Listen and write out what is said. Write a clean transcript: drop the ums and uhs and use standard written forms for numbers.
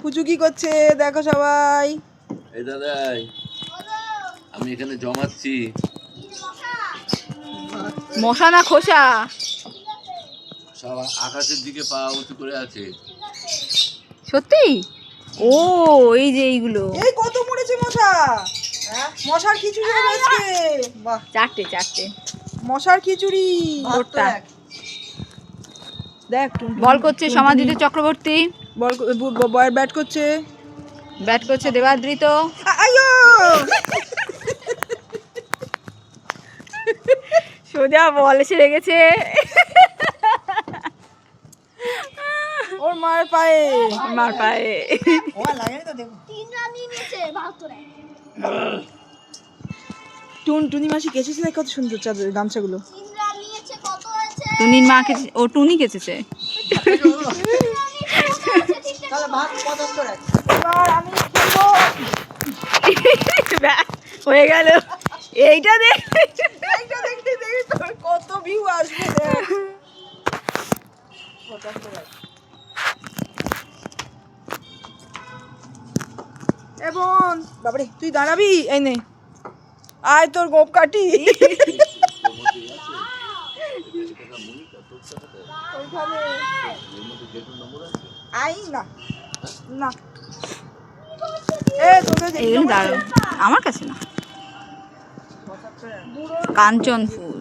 পুজু কি করছে দেখো সবাই। এই দাদাই আমি এখানে জমাচ্ছি মশা না খোসা, সব আকাশের দিকে পা উঁচু করে আছে। সত্যি? ও এই যে এইগুলো এই কত মরেছে মশা। মশার খিচুড়ি হবে আজকে। বাহ, চারটে চারটে মশার খিচুড়ি। ভর্তা। দেখ বল করছে সমাধিত চক্রবর্তী, বল ব্যাট করছে। ব্যাট করছে দেবাদ্রিত। আইয়ো সোজা বল এসে লেগেছে ওর মার পায়ে। মার পায়ে। ও লাগেনি তো দেখো। 3 রান নিয়েছে 72 টুনি মাসি কেচেছে দেখ কত সুন্দর চাদর গামছাগুলো। 3 রান নিয়েছে কত হয়েছে? টুনির মা কেচে, ও টুনি কেচেছে। তাহলে ভাত 75 রাখ। এবার আমি খেলবো। ব্যাস, হয়ে গেল। এইটা দেখ, এইটা দেখতে দেখি তোর কত ভিউ আসবে দেখ। 75 রাখ। এবং বাবারে তুই দাঁড়াবি, এই নে আয় তোর গোপ কাটি। ওইখানে আই না না এ তোদের এইগুলো দাঁড়াও আমার কাছে না। কাঞ্চন ফুল।